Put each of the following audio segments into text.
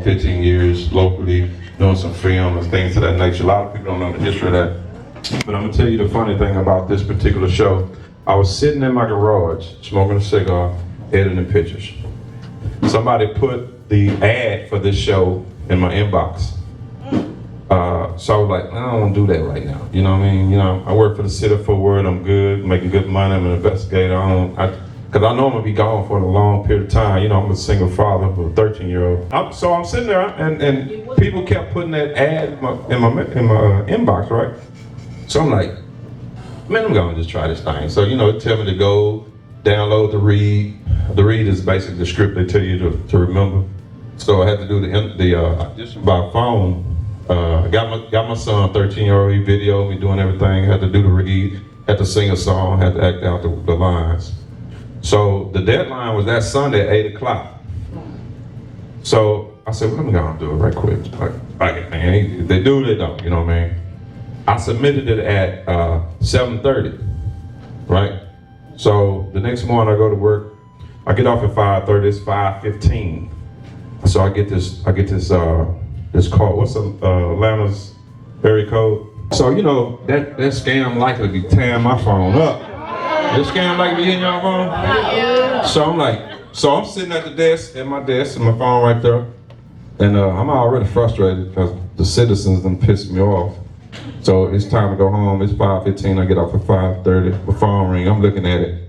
15 years locally, doing some film and things of that nature. A lot of people don't know the history of that. But I'm gonna tell you the funny thing about this particular show. I was sitting in my garage, smoking a cigar, editing pictures. Somebody put the ad for this show in my inbox. So I was like, I don't want to do that right now. You know what I mean? You know, I work for the city of Fort Worth. I'm good, making good money. I'm an investigator. Because I know I'm gonna be gone for a long period of time. You know, I'm a single father of a 13-year-old. So I'm sitting there, and people kept putting that ad in my inbox, right? So I'm like, man, I'm gonna just try this thing. So, you know, it tell me to go download the read. The read is basically the script they tell you to remember. So I had to do the audition by phone. I got my son, 13-year-old, he videoed me doing everything. Had to do the read, had to sing a song, had to act out the lines. So the deadline was that Sunday at 8 o'clock. So I said, well, I'm gonna do it right quick. Like, man, if they do, they don't, you know what I mean? I submitted it at 7:30, right? So the next morning I go to work. I get off at 5:30. It's 5:15. So I get this call. What's Atlanta's area code? So you know that scam likely be tearing my phone up. That scam likely be hitting your phone. Yeah. So I'm sitting at the desk, and my phone right there, and I'm already frustrated because the citizens done pissed me off. So it's time to go home. It's 5:15. I get off at 5:30. My phone ring. I'm looking at it.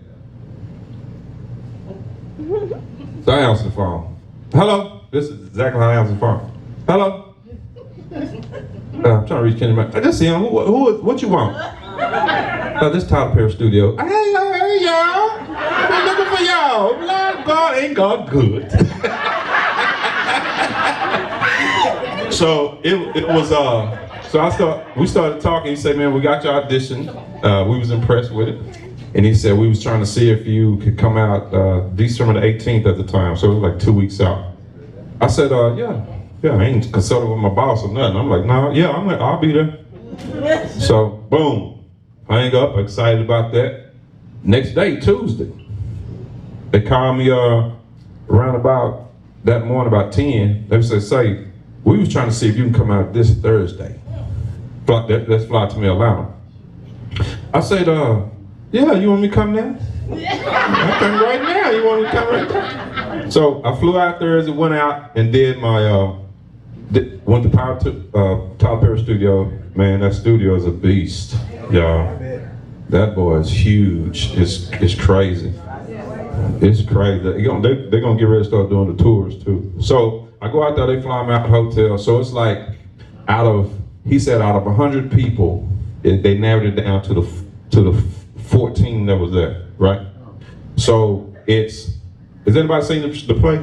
So I answer the phone. Hello. This is exactly how I answer the phone. Hello. I'm trying to reach Kendrick. I just see him. What you want? This Tyler Perry studio. Hey, y'all. I've been looking for y'all. Lord God ain't God good. So it was So we started talking. He said, man, we got your audition. We was impressed with it. And he said, we was trying to see if you could come out December the 18th at the time. So it was like 2 weeks out. I said, yeah, I ain't consulted with my boss or nothing. I'm like, no, yeah, I'll be there. So boom, I hang up, excited about that. Next day, Tuesday, they called me around about that morning, about 10. They said, say, we was trying to see if you can come out this Thursday. Let's fly to me, Atlanta. I said, yeah, you want me to come now? I come right now, you want me to come right now? So I flew out Thursday, went out and did my, went to Tyler Perry studio. Man, that studio is a beast, y'all. That boy is huge, it's crazy. It's crazy. They're gonna get ready to start doing the tours too. So I go out there, they fly me out the hotel. So it's like he said out of 100 people, they narrowed it down to the 14 that was there, right? So has anybody seen the play?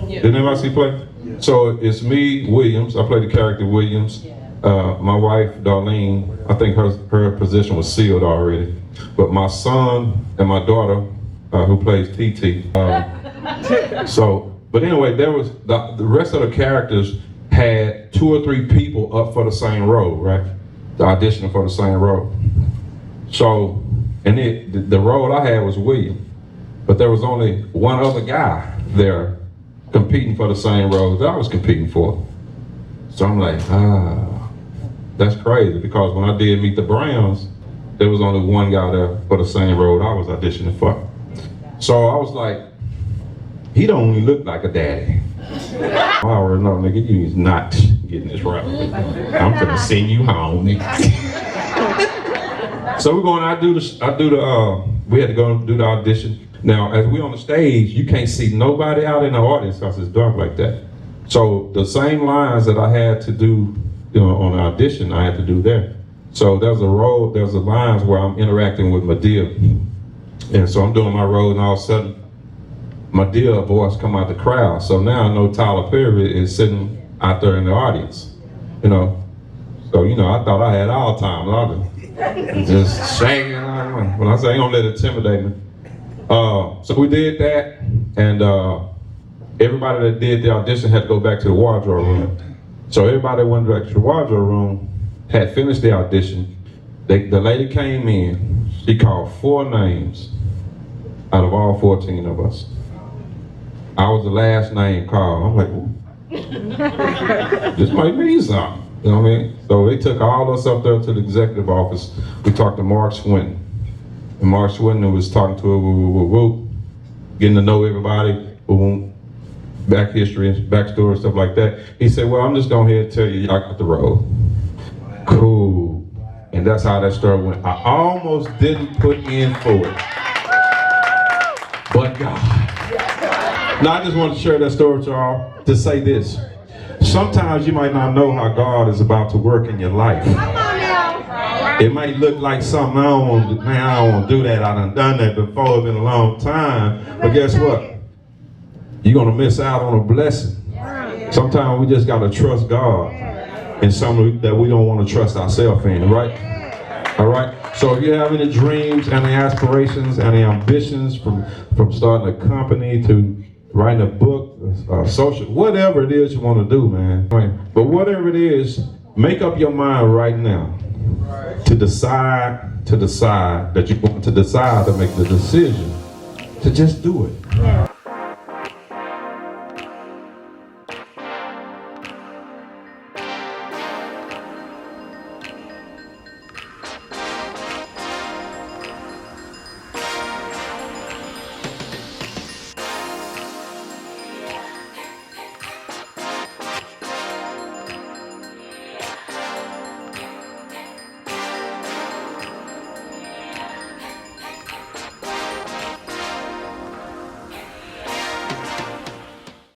Yeah. Did anybody see the play? Yeah. So it's me, Williams. I play the character Williams. My wife, Darlene, I think her position was sealed already. But my son and my daughter, who plays TT. But anyway, there was the rest of the characters had 2 or 3 people up for the same role, right? The auditioning for the same role. So, and the role I had was William, but there was only one other guy there competing for the same role that I was competing for. So I'm like, that's crazy, because when I did Meet the Browns, there was only one guy there for the same role I was auditioning for. So I was like, he don't even look like a daddy. I already know, nigga, you is not getting this right. I'm gonna send you home, nigga. So we're going, we had to go and do the audition. Now, as we on the stage, you can't see nobody out in the audience because it's dark like that. So the same lines that I had to do, on the audition, I had to do there. So there's a lines where I'm interacting with Madea. And so I'm doing my role, and all of a sudden, Madea voice come out the crowd. So now I know Tyler Perry is sitting out there in the audience, So, I thought I had all time. I was just singing. When I say I ain't gonna let it intimidate me. So we did that, and everybody that did the audition had to go back to the wardrobe room. So everybody that went back to the wardrobe room had finished the audition. The lady came in, she called 4 names out of all 14 of us. I was the last name called. I'm like, ooh. This might mean something. You know what I mean? So they took all us up there to the executive office. We talked to Mark Swinton. And Mark Swinton was talking to her, getting to know everybody, back history and backstory and stuff like that. He said, well, I'm just going to go ahead and tell you, y'all got the road. Cool. And that's how that story went. I almost didn't put in for it. But God. Now I just want to share that story with y'all to say this. Sometimes you might not know how God is about to work in your life. It might look like something I don't want to do that. I done that before. It's been a long time. But guess what? You're going to miss out on a blessing. Sometimes we just got to trust God in something that we don't want to trust ourselves in, right? All right? So if you have any dreams, any aspirations, any ambitions from starting a company to writing a book, social, whatever it is you want to do, man. But whatever it is, make up your mind right now to decide that you want to decide to make the decision to just do it.